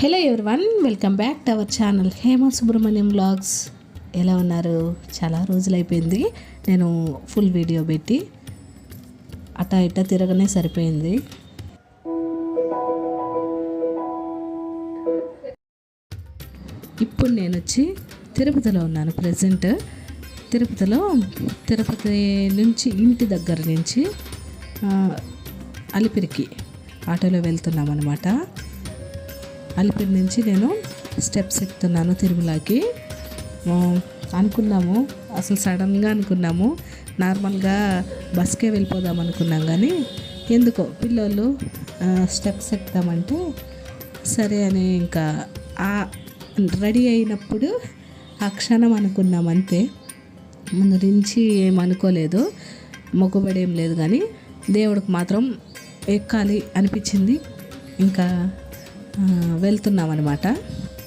Hello everyone, welcome back to our channel Hema Subrahmanyam vlogs. ఎలా ఉన్నారు? చాలా రోజులైపోయింది నేను ఫుల్ వీడియో పెట్టి. అటా ఇటా తిరగనే సరిపోయింది. ఇప్పుడు నేను వచ్చి తిరుపతిలో ఉన్నాను ప్రజెంట్. తిరుపతి నుంచి ఇంటి దగ్గర నుంచి అలిపిరికి ఆటోలో వెళ్తున్నాం అనమాట. అలిపిరి నుంచి నేను స్టెప్స్ ఎక్కుతున్నాను తిరుమలకి. అనుకున్నాము, అసలు సడన్గా అనుకున్నాము నార్మల్గా బస్కే వెళ్ళిపోదాం అనుకున్నాం, కానీ ఎందుకో పిల్లలు స్టెప్స్ ఎక్కుతామంటే సరే అని ఇంకా రెడీ అయినప్పుడు ఆ క్షణం అనుకున్నాం అంతే. ముందు నుంచి ఏమనుకోలేదు, మొక్కుబడి ఏం లేదు, కానీ దేవుడికి మాత్రం ఎక్కాలి అనిపించింది. ఇంకా వెళ్తున్నాం అనమాట.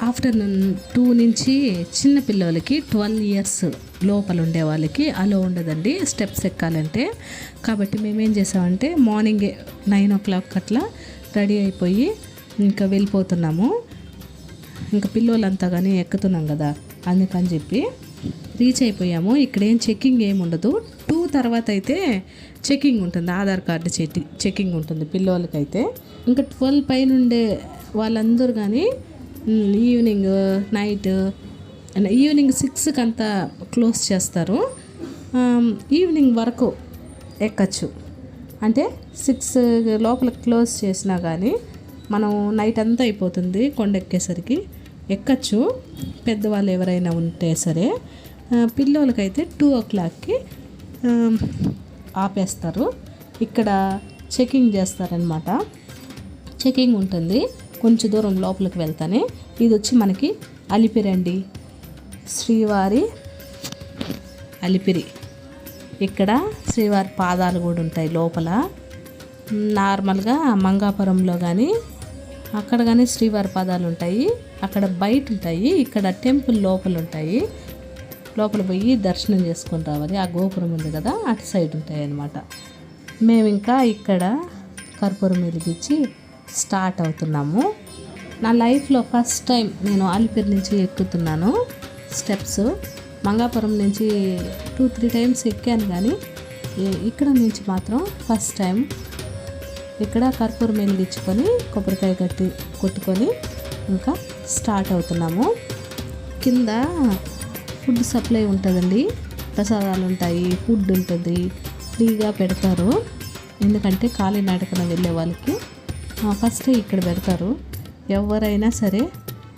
ఆఫ్టర్నూన్ 2 నుంచి చిన్న పిల్లలకి 12 ఇయర్స్ లోపల ఉండే వాళ్ళకి అలో ఉండదండి స్టెప్స్ ఎక్కాలంటే. కాబట్టి మేమేం చేసామంటే మార్నింగే 9 o'clock అట్లా రెడీ అయిపోయి ఇంకా వెళ్ళిపోతున్నాము. ఇంకా పిల్లలంతా కానీ ఎక్కుతున్నాం కదా, అందుకని చెప్పి రీచ్ అయిపోయాము. ఇక్కడ ఏం చెక్కింగ్ ఏమి ఉండదు. 2 తర్వాత అయితే చెక్కింగ్ ఉంటుంది, ఆధార్ కార్డు చెక్కింగ్ ఉంటుంది పిల్లలకైతే. ఇంకా 12 పైన ఉండే వాళ్ళందరూ కానీ ఈవినింగ్ 6కి అంతా క్లోజ్ చేస్తారు. ఈవినింగ్ వరకు ఎక్కచ్చు. అంటే 6 లోపల క్లోజ్ చేసినా కానీ మనం నైట్ అంతా అయిపోతుంది కొండ ఎక్కేసరికి. ఎక్కచ్చు పెద్దవాళ్ళు ఎవరైనా ఉంటే సరే. పిల్లలకైతే 2 o'clockకి ఆపేస్తారు. ఇక్కడ చెకింగ్ చేస్తారనమాట. చెకింగ్ ఉంటుంది కొంచెం దూరం లోపలికి వెళ్తానే. ఇది వచ్చి మనకి అలిపిరి అండి, శ్రీవారి అలిపిరి. ఇక్కడ శ్రీవారి పాదాలు కూడా ఉంటాయి లోపల. నార్మల్గా మంగాపురంలో కానీ అక్కడ కానీ శ్రీవారి పాదాలు ఉంటాయి, అక్కడ బయట ఉంటాయి. ఇక్కడ టెంపుల్ లోపల ఉంటాయి. లోపల పోయి దర్శనం చేసుకొని రావాలి. ఆ గోపురం ఉంది కదా, అటు సైడ్ ఉంటాయి అన్నమాట. మేము ఇంకా ఇక్కడ కర్పూరం వెలిగించి స్టార్ట్ అవుతున్నాము. నా లైఫ్లో ఫస్ట్ టైం నేను అలిపిరి నుంచి ఎక్కుతున్నాను స్టెప్స్. మంగాపురం నుంచి 2-3 times ఎక్కాను, కానీ ఇక్కడ నుంచి మాత్రం ఫస్ట్ టైం. ఇక్కడ కర్పూరం వెలిగించుకొని కొబ్బరికాయ కొట్టుకొని ఇంకా స్టార్ట్ అవుతున్నాము. కింద ఫుడ్ సప్లై ఉంటుందండి, ప్రసాదాలు ఉంటాయి, ఫుడ్ ఉంటుంది, ఫ్రీగా పెడతారు. ఎందుకంటే కాలినడకన వెళ్ళే వాళ్ళకి ఫస్ట్ ఇక్కడ పెడతారు. ఎవరైనా సరే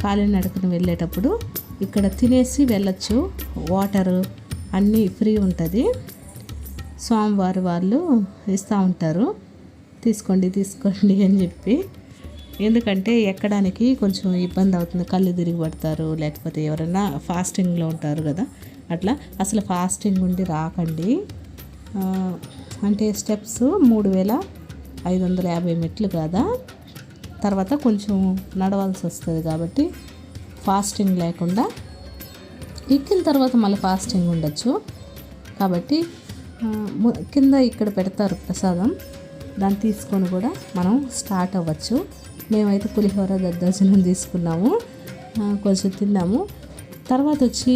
కాలినడకన వెళ్ళేటప్పుడు ఇక్కడ తినేసి వెళ్ళచ్చు. వాటర్ అన్నీ ఫ్రీ ఉంటుంది. స్వామివారి వాళ్ళు ఇస్తూ ఉంటారు, తీసుకోండి అని చెప్పి. ఎందుకంటే ఎక్కడానికి కొంచెం ఇబ్బంది అవుతుంది, కళ్ళు తిరిగి పడతారు, లేకపోతే ఎవరైనా ఫాస్టింగ్లో ఉంటారు కదా, అట్లా. అసలు ఫాస్టింగ్ ఉండి రాకండి. అంటే స్టెప్స్ 3550 మెట్లు కదా, తర్వాత కొంచెం నడవాల్సి వస్తుంది. కాబట్టి ఫాస్టింగ్ లేకుండా ఎక్కిన తర్వాత మళ్ళీ ఫాస్టింగ్ ఉండొచ్చు. కాబట్టి కింద ఇక్కడ పెడతారు ప్రసాదం, దాన్ని తీసుకొని కూడా మనం స్టార్ట్ అవ్వచ్చు. మేమైతే పులిహోర దర్శనం తీసుకున్నాము, కొంచెం తిన్నాము. తర్వాత వచ్చి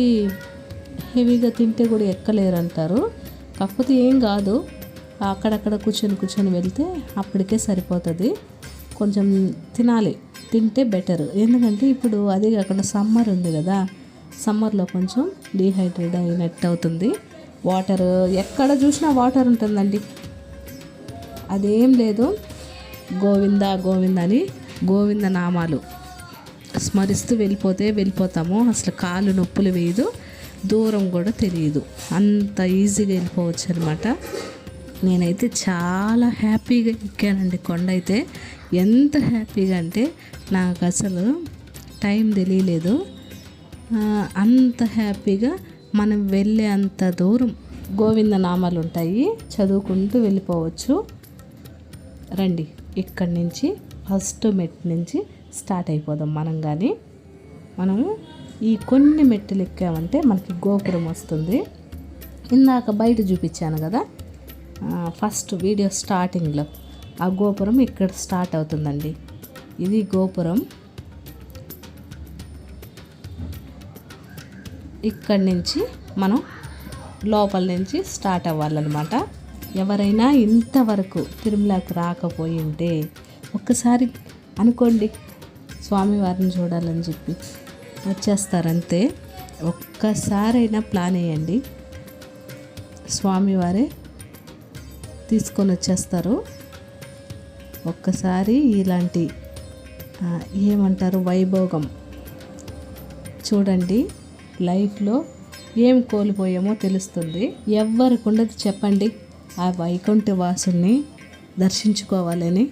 హెవీగా తింటే కూడా ఎక్కలేరు అంటారు. కాకపోతే ఏం కాదు, అక్కడక్కడ కూర్చొని వెళ్తే అప్పటికే సరిపోతుంది. కొంచెం తింటే బెటర్. ఎందుకంటే ఇప్పుడు అది అక్కడ సమ్మర్ ఉంది కదా, సమ్మర్లో కొంచెం డీహైడ్రేట్ అయినట్టు అవుతుంది. వాటర్ ఎక్కడ చూసినా వాటర్ ఉంటుందండి, అదేం లేదు. గోవింద అని గోవింద నామాలు స్మరిస్తూ వెళ్ళిపోతాము. అసలు కాళ్ళు నొప్పులు వేయదు, దూరం కూడా తెలియదు, అంత ఈజీగా వెళ్ళిపోవచ్చు అనమాట. నేనైతే చాలా హ్యాపీగా ఎక్కానండి కొండ. అయితే ఎంత హ్యాపీగా అంటే నాకు అసలు టైం తెలియలేదు. అంత హ్యాపీగా మనం వెళ్ళే అంత దూరం గోవింద నామాలు ఉంటాయి, చదువుకుంటూ వెళ్ళిపోవచ్చు. రండి, ఇక్కడి నుంచి ఫస్ట్ మెట్ నుంచి స్టార్ట్ అయిపోదాం మనం. కానీ మనము ఈ కొన్ని మెట్టులు ఎక్కామంటే మనకి గోపురం వస్తుంది. ఇందాక బయట చూపించాను కదా ఫస్ట్ వీడియో స్టార్టింగ్లో, ఆ గోపురం ఇక్కడ స్టార్ట్ అవుతుందండి. ఇది గోపురం. ఇక్కడి నుంచి మనం లోపల నుంచి స్టార్ట్ అవ్వాలన్నమాట. ఎవరైనా ఇంతవరకు తిరుమలకు రాకపోయి ఉంటే ఒక్కసారి అనుకోండి, స్వామివారిని చూడాలని చెప్పి వచ్చేస్తారంతే. ఒక్కసారైనా ప్లాన్ వేయండి, స్వామివారే తీసుకొని వచ్చేస్తారు. ఒక్కసారి ఇలాంటి ఏమంటారు వైభోగం చూడండి, లైఫ్లో ఏం కోల్పోయామో తెలుస్తుంది. ఎవ్వరికి ఉండదు చెప్పండి ఆ వైకుంఠ వాసుల్ని దర్శించుకోవాలని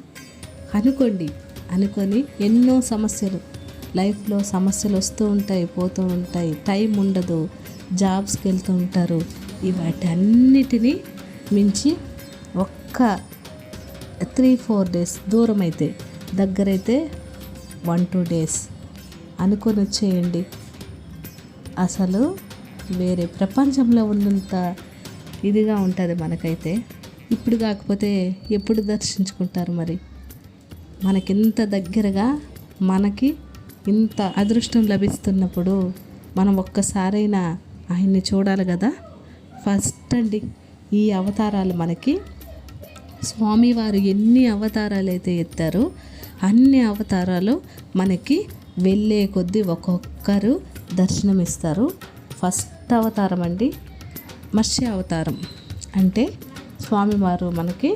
అనుకొని ఎన్నో సమస్యలు లైఫ్లో సమస్యలు వస్తూ ఉంటాయి, పోతూ ఉంటాయి, టైం ఉండదు, జాబ్స్కి వెళ్తూ ఉంటారు. వాటన్నిటినీ మించి ఒక్క 3-4 డేస్ దూరం అయితే, దగ్గరైతే 1-2 డేస్ అనుకొని వచ్చేయండి. అసలు వేరే ప్రపంచంలో ఉన్నంత ఇదిగా ఉంటుంది మనకైతే. ఇప్పుడు కాకపోతే ఎప్పుడు దర్శించుకుంటారు మరి? మనకింత దగ్గరగా మనకి ఇంత అదృష్టం లభిస్తున్నప్పుడు మనం ఒక్కసారైనా ఆయన్ని చూడాలి కదా. ఫస్ట్ అండి ఈ అవతారాలు మనకి స్వామివారు ఎన్ని అవతారాలు అయితే ఎత్తారో అన్ని అవతారాలు మనకి వెళ్ళే కొద్దీ ఒక్కొక్కరు దర్శనమిస్తారు. ఫస్ట్ అవతారం అండి మత్స్య అవతారం, అంటే స్వామివారు మనకి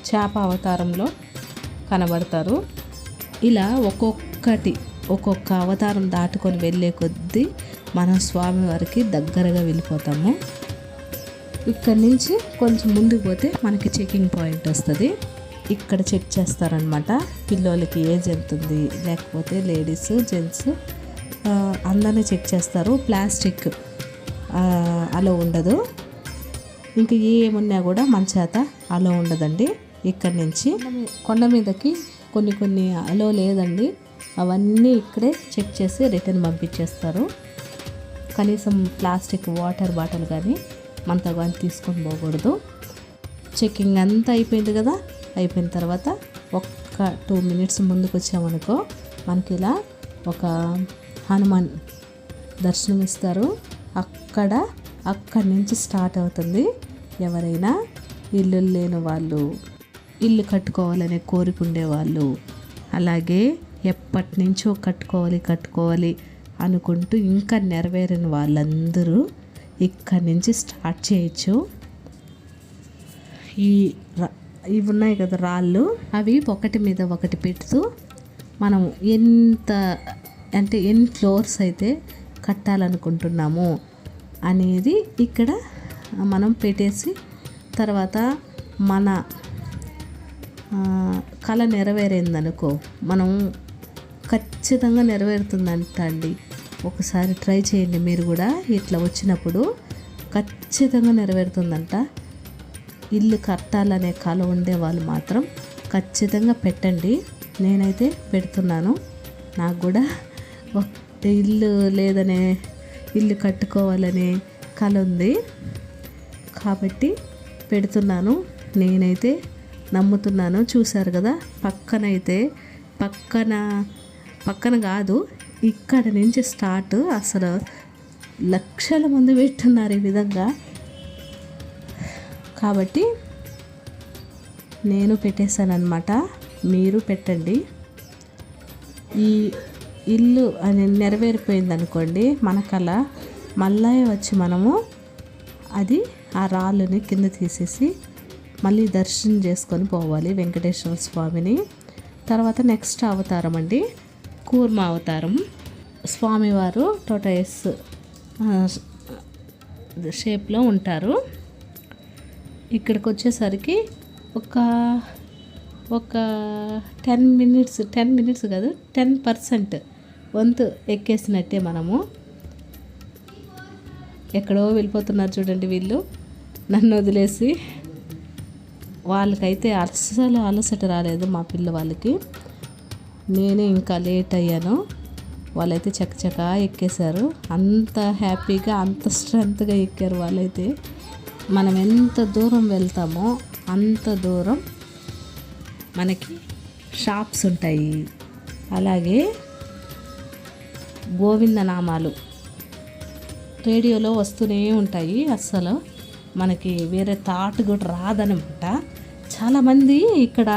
చేప అవతారంలో కనబడతారు. ఇలా ఒక్కొక్క అవతారం దాటుకొని వెళ్ళే కొద్దీ మనం స్వామివారికి దగ్గరగా వెళ్ళిపోతాము. ఇక్కడ నుంచి కొంచెం ముందుకు పోతే మనకి చెకింగ్ పాయింట్ వస్తుంది. ఇక్కడ చెక్ చేస్తారనమాట, పిల్లోళ్ళకి ఏజ్ ఎంత ఉంది, లేకపోతే లేడీస్ జెంట్స్ అందరినీ చెక్ చేస్తారు. ప్లాస్టిక్ అలో ఉండదు, ఇంకా ఏమున్నా కూడా మన చేత అలో ఉండదండి. ఇక్కడి నుంచి కొండ మీదకి కొన్ని అలో లేదండి, అవన్నీ ఇక్కడే చెక్ చేసి రిటర్న్ పంపించేస్తారు. కనీసం ప్లాస్టిక్ వాటర్ బాటిల్ కానీ మనతో కానీ తీసుకొని పోకూడదు. చెకింగ్ అంతా అయిపోయింది కదా, అయిపోయిన తర్వాత ఒక్క 2 minutes ముందుకు వచ్చామనుకో మనకి ఇలా ఒక హనుమాన్ దర్శనం ఇస్తారు. అక్కడి నుంచి స్టార్ట్ అవుతుంది. ఎవరైనా ఇల్లు లేని వాళ్ళు, ఇల్లు కట్టుకోవాలనే కోరిక ఉండేవాళ్ళు, అలాగే ఎప్పటి నుంచో కట్టుకోవాలి అనుకుంటూ ఇంకా నెరవేరిన వాళ్ళందరూ ఇక్కడి నుంచి స్టార్ట్ చేయొచ్చు. ఇవి ఉన్నాయి కదా రాళ్ళు, అవి ఒకటి మీద ఒకటి పెడుతూ మనం ఎన్ని ఫ్లోర్స్ అయితే కట్టాలనుకుంటున్నాము అనేది ఇక్కడ మనం పెట్టేసి, తర్వాత మన కళ నెరవేరిందనుకో మనం ఖచ్చితంగా నెరవేరుతుందంట అండి. ఒకసారి ట్రై చేయండి మీరు కూడా, ఇట్లా వచ్చినప్పుడు ఖచ్చితంగా నెరవేరుతుందంట. ఇల్లు కట్టాలనే కళ ఉండే వాళ్ళు మాత్రం ఖచ్చితంగా పెట్టండి. నేనైతే పెడుతున్నాను, నాకు కూడా ఇల్లు కట్టుకోవాలనే కళ ఉంది కాబట్టి పెడుతున్నాను. నేనైతే నమ్ముతున్నాను. చూశారు కదా, పక్కన కాదు, ఇక్కడ నుంచి స్టార్ట్. అసలు లక్షల మంది పెట్టున్నారు ఈ విధంగా. కాబట్టి నేను పెట్టేశాను అనమాట, మీరు పెట్టండి. ఈ ఇల్లు అని నెరవేరిపోయింది అనుకోండి మన కళ, మళ్ళీ వచ్చి మనము ఆ రాళ్ళని కింద తీసేసి మళ్ళీ దర్శనం చేసుకొని పోవాలి వెంకటేశ్వర స్వామిని. తర్వాత నెక్స్ట్ అవతారం అండి కూర్మ అవతారం. స్వామివారు టోటైస్ షేప్లో ఉంటారు. ఇక్కడికి వచ్చేసరికి ఒక 10 minutes కాదు, 10% వంతు ఎక్కేసినట్టే. మనము ఎక్కడో వెళ్ళిపోతున్నారు చూడండి వీళ్ళు, నన్ను వదిలేసి. వాళ్ళకైతే అస్సలు అలసట రాలేదు, మా వాళ్ళకి. నేనే ఇంకా లేట్ అయ్యాను, వాళ్ళైతే చకచకా ఎక్కేశారు. అంత హ్యాపీగా అంత స్ట్రెంత్గా ఎక్కారు వాళ్ళైతే. మనం ఎంత దూరం వెళ్తామో అంత దూరం మనకి షాప్స్ ఉంటాయి, అలాగే గోవింద నామాలు రేడియోలో వస్తూనే ఉంటాయి. అస్సలు మనకి వేరే థాట్ కూడా రాదనమాట. చాలామంది ఇక్కడ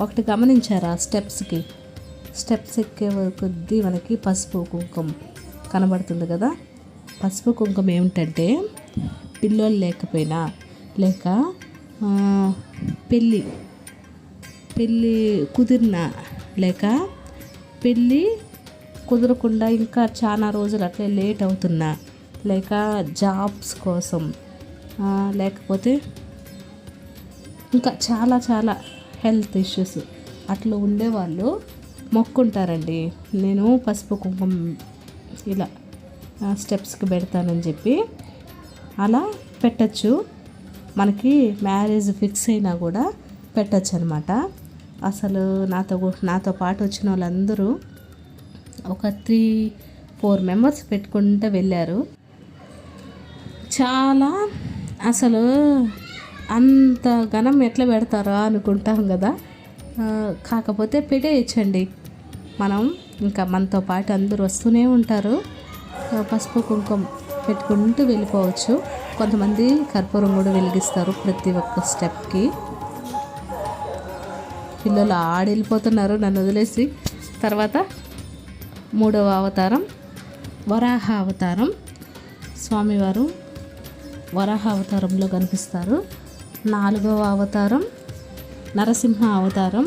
ఒకటి గమనించారా, స్టెప్స్ ఎక్కే కొద్దీ మనకి పసుపు కుంకుమ కనబడుతుంది కదా. పసుపు కుంకుమ ఏమిటంటే పిల్లలు లేకపోయినా లేక పెళ్ళి కుదిరినా లేక పెళ్ళి కుదరకుండా ఇంకా చాలా రోజులు అట్లే లేట్ అవుతున్నా, లేక జాబ్స్ కోసం, లేకపోతే ఇంకా చాలా హెల్త్ ఇష్యూస్ అట్లా ఉండేవాళ్ళు మొక్కుంటారండి. నేను పసుపు కుంకుమ ఇలా స్టెప్స్కి పెడతానని చెప్పి అలా పెట్టచ్చు. మనకి మ్యారేజ్ ఫిక్స్ అయినా కూడా పెట్టచ్చు అనమాట. అసలు నాతో పాటు వచ్చిన వాళ్ళందరూ ఒక 3-4 మెంబర్స్ పెట్టుకుంటూ వెళ్ళారు. చాలా అసలు అంత ఘనం ఎట్లా పెడతారా అనుకుంటాం కదా. కాకపోతే పెట్టేయచ్చండి మనం. ఇంకా మనతో పాటు అందరూ వస్తూనే ఉంటారు. పసుపు కుంకుమ పెట్టుకుంటూ వెళ్ళిపోవచ్చు. కొంతమంది కర్పూరం కూడా వెలిగిస్తారు ప్రతి ఒక్క స్టెప్కి. పిల్లలు ఆడెళ్ళిపోతున్నారు నన్ను వదిలేసి. తర్వాత 3వ అవతారం వరాహ అవతారం. స్వామివారు వరాహ అవతారంలో కనిపిస్తారు. 4వ అవతారం నరసింహ అవతారం.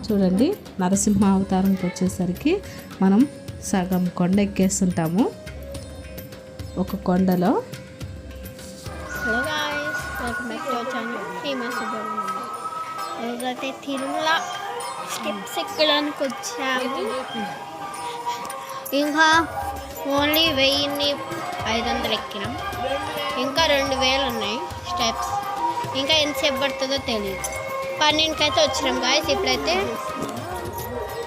చూడండి, నరసింహ అవతారంకి వచ్చేసరికి మనం సగం కొండ ఎక్కేస్తుంటాము ఒక కొండలో. Hello guys, welcome back to our channel famous Subrahmanyam. ఈరోజైతే తిరుమల స్టెప్స్ ఎక్కడానికి వచ్చాము. ఇంకా ఓన్లీ 1500 ఎక్కినాం. ఇంకా 2000 ఉన్నాయి స్టెప్స్. ఇంకా ఎంతసేపు పడుతుందో తెలియదు. 12కి అయితే వచ్చినాం గాయస్. ఇప్పుడైతే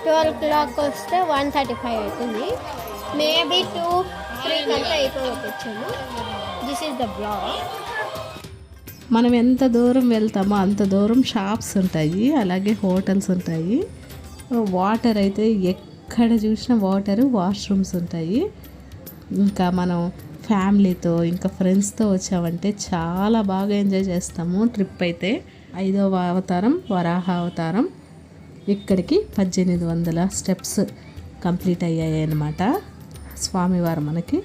12 o'clock వస్తే 1:35 అవుతుంది. మేబీ 2-3 కంటే అయిపోవచ్చాము. This is the blog. మనం ఎంత దూరం వెళ్తామో అంత దూరం షాప్స్ ఉంటాయి, అలాగే హోటల్స్ ఉంటాయి. వాటర్ అయితే ఎక్కడ చూసినా వాష్రూమ్స్ ఉంటాయి. ఇంకా మనం ఫ్యామిలీతో ఇంకా ఫ్రెండ్స్తో వచ్చామంటే చాలా బాగా ఎంజాయ్ చేస్తాము ట్రిప్ అయితే. 5వ అవతారం వరాహ అవతారం. ఇక్కడికి 1800 స్టెప్స్ కంప్లీట్ అయ్యాయి అన్నమాట. స్వామివారు మనకి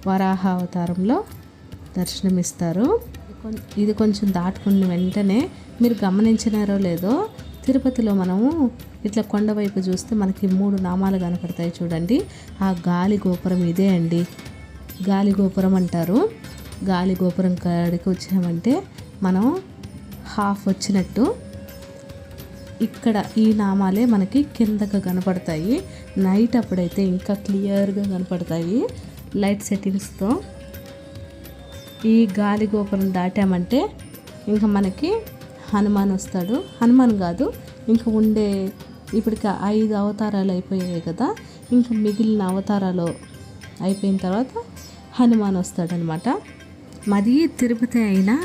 వరాహ అవతారంలో దర్శనమిస్తారు. ఇది కొంచెం దాటుకున్న వెంటనే మీరు గమనించినారో లేదో, తిరుపతిలో మనము ఇట్లా కొండ వైపు చూస్తే మనకి 3 నామాలు కనపడతాయి చూడండి. ఆ గాలి గోపురం ఇదే అండి, గాలి గోపురం అంటారు. గాలి గోపురం కాడికి వచ్చామంటే మనం హాఫ్ వచ్చినట్టు. ఇక్కడ ఈ నామాలే మనకి కిందకు కనపడతాయి. నైట్ అప్పుడైతే ఇంకా క్లియర్గా కనపడతాయి లైట్ సెట్టింగ్స్తో. ఈ గాలి గోపురం దాటామంటే ఇంకా మనకి హనుమాన్ వస్తాడు. హనుమాన్ కాదు, ఇంకా ఉండే ఇప్పటికి 5 అవతారాలు అయిపోయాయి కదా. ఇంకా మిగిలిన అవతారాలు అయిపోయిన తర్వాత హనుమాన్ వస్తాడనమాట. మాది తిరుపతి అయినా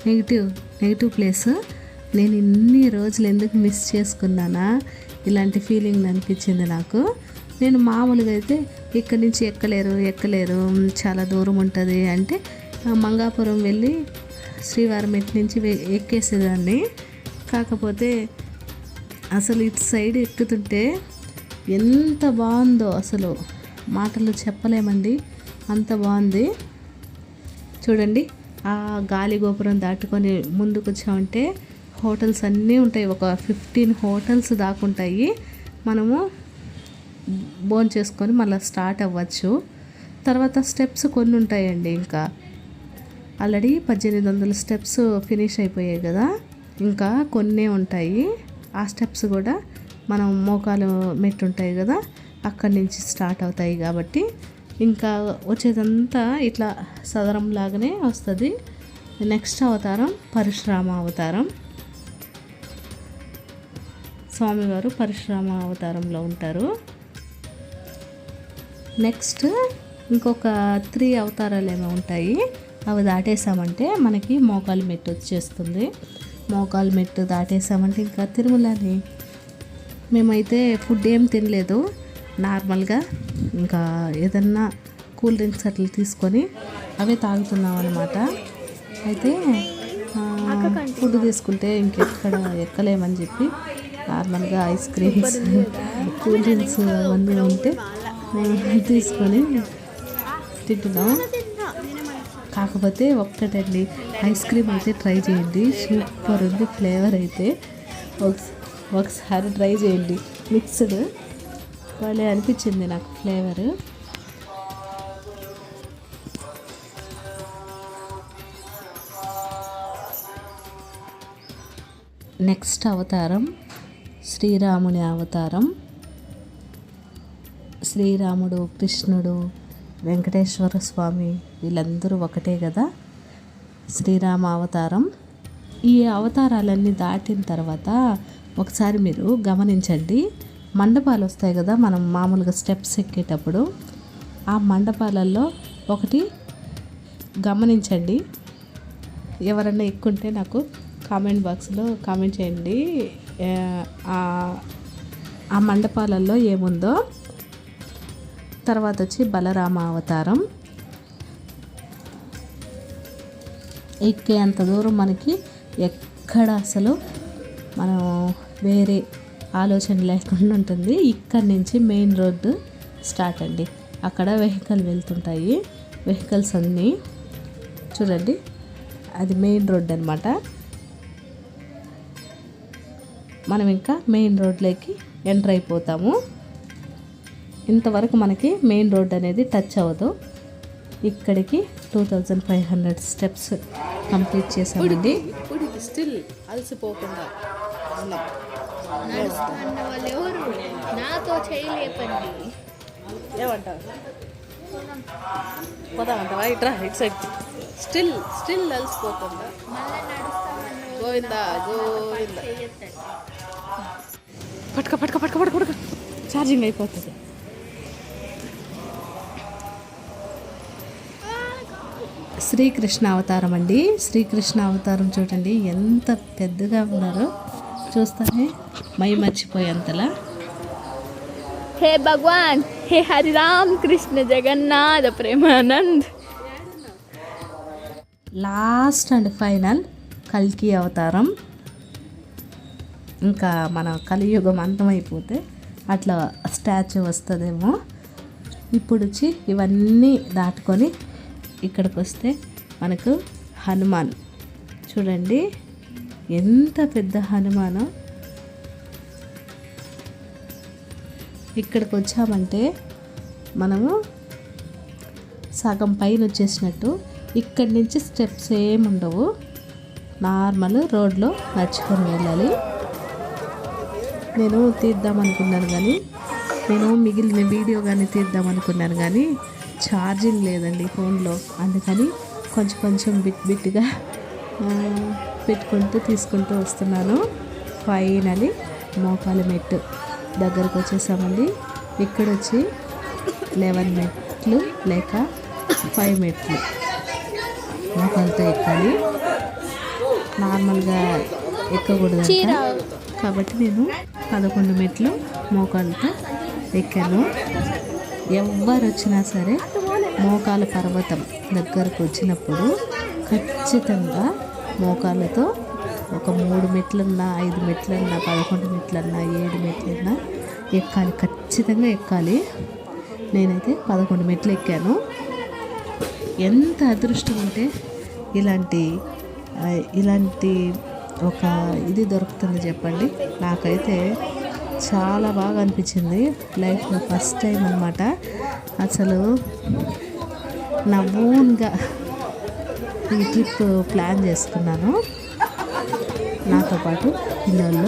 నెగిటివ్ ప్లేస్. నేను ఇన్ని రోజులు ఎందుకు మిస్ చేసుకున్నానా ఇలాంటి ఫీలింగ్ అనిపించింది నాకు. నేను మామూలుగా అయితే ఇక్కడి నుంచి ఎక్కలేరు చాలా దూరం ఉంటుంది అంటే మంగాపురం వెళ్ళి శ్రీవారి మెట్ నుంచి ఎక్కేసేదాన్ని. కాకపోతే అసలు ఇటు సైడ్ ఎక్కుతుంటే ఎంత బాగుందో అసలు మాటలు చెప్పలేమండి, అంత బాగుంది. చూడండి, ఆ గాలి గోపురం దాటుకొని ముందుకు వచ్చామంటే హోటల్స్ అన్నీ ఉంటాయి. ఒక 15 హోటల్స్ దాకుంటాయి. మనము భోజనం చేసుకొని మళ్ళీ స్టార్ట్ అవ్వచ్చు. తర్వాత స్టెప్స్ కొన్ని ఉంటాయండి. ఇంకా ఆల్రెడీ 1800 స్టెప్స్ ఫినిష్ అయిపోయాయి కదా, ఇంకా కొన్నే ఉంటాయి. ఆ స్టెప్స్ కూడా మనం మోకాలు మెట్టు ఉంటాయి కదా, అక్కడి నుంచి స్టార్ట్ అవుతాయి. కాబట్టి ఇంకా వచ్చేదంతా ఇట్లా సదరం లాగానే వస్తుంది. నెక్స్ట్ అవతారం పరశురామ అవతారం. స్వామివారు పరశురామ అవతారంలో ఉంటారు. నెక్స్ట్ ఇంకొక 3 అవతారాలు ఏమో ఉంటాయి. అవి దాటేసామంటే మనకి మోకాలు మెట్టు వచ్చేస్తుంది. మోకాలు మెట్టు దాటేసామంటే ఇంకా తిరుమలని. మేమైతే ఫుడ్ ఏం తినలేదు, నార్మల్గా ఇంకా ఏదన్నా కూల్ డ్రింక్స్ అట్లా తీసుకొని అవే తాగుతున్నాం అనమాట. అయితే ఫుడ్ తీసుకుంటే ఇంకెక్కడ ఎక్కలేమని చెప్పి నార్మల్గా ఐస్ క్రీమ్స్ కూల్ డ్రింక్స్ అవన్నీ ఉంటే తీసుకొని తింటున్నాం. కాకపోతే ఒక్కటండి, ఐస్ క్రీమ్ అయితే ట్రై చేయండి, సూపర్ ఉంది ఫ్లేవర్ అయితే. ఒకసారి ట్రై చేయండి. మిక్స్డ్ భలే అనిపించింది నాకు ఫ్లేవర్. నెక్స్ట్ అవతారం శ్రీరాముని అవతారం. శ్రీరాముడు, కృష్ణుడు, వెంకటేశ్వర స్వామి వీళ్ళందరూ ఒకటే కదా. శ్రీరామ అవతారం. ఈ అవతారాలన్నీ దాటిన తర్వాత ఒకసారి మీరు గమనించండి, మండపాలు వస్తాయి కదా మనం మామూలుగా స్టెప్స్ ఎక్కేటప్పుడు. ఆ మండపాలలో ఒకటి గమనించండి. ఎవరన్నా ఎక్కుంటే నాకు కామెంట్ బాక్స్లో కామెంట్ చేయండి ఆ మండపాలలో ఏముందో. తర్వాత వచ్చి బలరామ అవతారం. ఎక్కేంత దూరం మనకి ఎక్కడ అసలు మనం వేరే ఆలోచన లేకుండా ఉంటుంది. ఇక్కడి నుంచి మెయిన్ రోడ్డు స్టార్ట్ అండి. అక్కడ వెహికల్ వెళ్తుంటాయి. వెహికల్స్ అన్నీ చూడండి, అది మెయిన్ రోడ్ అనమాట. మనం ఇంకా మెయిన్ రోడ్లోకి ఎంటర్ అయిపోతాము. ఇంతవరకు మనకి మెయిన్ రోడ్ అనేది టచ్ అవ్వదు. ఇక్కడికి 2500 స్టెప్స్ కంప్లీట్ చేసామండి. స్టిల్ అలసిపోకుండా నాతో చేయలేపండి. ఏమంటావు? పోదామంటావా? ఇట్రా ఇటు సైడ్. స్టిల్ అలసిపోకుండా. గోవిందా గోవిందా. పట్టుకో ఛార్జింగ్ అయిపోతుంది. శ్రీకృష్ణ అవతారం అండి. శ్రీకృష్ణ అవతారం చూడండి ఎంత పెద్దగా ఉన్నారో, చూస్తానే మై మర్చిపోయేంతలా. हे भगवान, हे Hari Ram Krishna Jagannath Premanand. Last and final కల్కి అవతారం. ఇంకా మన కలియుగం అంతమైపోతే అట్లా స్టాచ్యూ వస్తుందేమో. ఇప్పుడు వచ్చి ఇవన్నీ దాటుకొని ఇక్కడికి వస్తే మనకు హనుమాన్ చూడండి ఎంత పెద్ద హనుమానో. ఇక్కడికి వచ్చామంటే మనము సగం పైన వచ్చేసినట్టు. ఇక్కడి నుంచి స్టెప్స్ ఏమి ఉండవు, నార్మల్ రోడ్లో నడుచుకొని వెళ్ళాలి. నేను తీద్దాం అనుకున్నాను కానీ మిగిలిన వీడియో కానీ తీద్దాం అనుకున్నాను కానీ ఛార్జింగ్ లేదండి ఫోన్లో. అందుకని కొంచెం బిట్గా పెట్టుకుంటూ తీసుకుంటూ వస్తున్నాను. ఫైనలీ మోకాలు మెట్టు దగ్గరకు వచ్చేసామండి. ఇక్కడ వచ్చి 11 మెట్లు లేక 5 మెట్లు మోకాలతో ఎక్కాలి. నార్మల్గా ఎక్కకూడదు కాబట్టి నేను 11 మెట్లు మోకాలతో ఎక్కాను. ఎవరు వచ్చినా సరే మోకాల పర్వతం దగ్గరకు వచ్చినప్పుడు ఖచ్చితంగా మోకాళ్ళతో ఒక 3 మెట్లన్నా 5 మెట్లన్నా 11 మెట్లన్నా 7 మెట్లన్నా ఎక్కాలి, ఖచ్చితంగా ఎక్కాలి. నేనైతే 11 మెట్లు ఎక్కాను. ఎంత అదృష్టం ఉంటే ఇలాంటి ఒక ఇది దొరుకుతుంది చెప్పండి. నాకైతే చాలా బాగా అనిపించింది. లైఫ్లో ఫస్ట్ టైం అన్నమాట. అసలు నా ఓన్గా ఈ ట్రిప్ ప్లాన్ చేసుకున్నాను, నాతో పాటు పిల్లలు.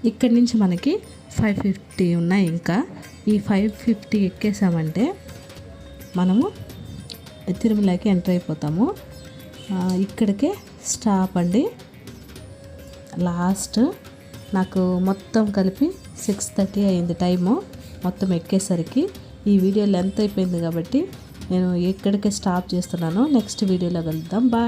ఇక్కడి నుంచి మనకి 550 ఉన్నాయి. ఇంకా ఈ 550 ఎక్కేసామంటే మనము తిరుమలకి ఎంటర్ అయిపోతాము. ఇక్కడికే స్టాప్ అండి. లాస్ట్ నాకు మొత్తం కలిపి 6:30 అయింది టైము మొత్తం ఎక్కేసరికి. ఈ వీడియో లెంత్ అయిపోయింది కాబట్టి నేను ఇక్కడికే స్టాప్ చేస్తున్నాను. నెక్స్ట్ వీడియోలో కలుద్దాం. బాయ్.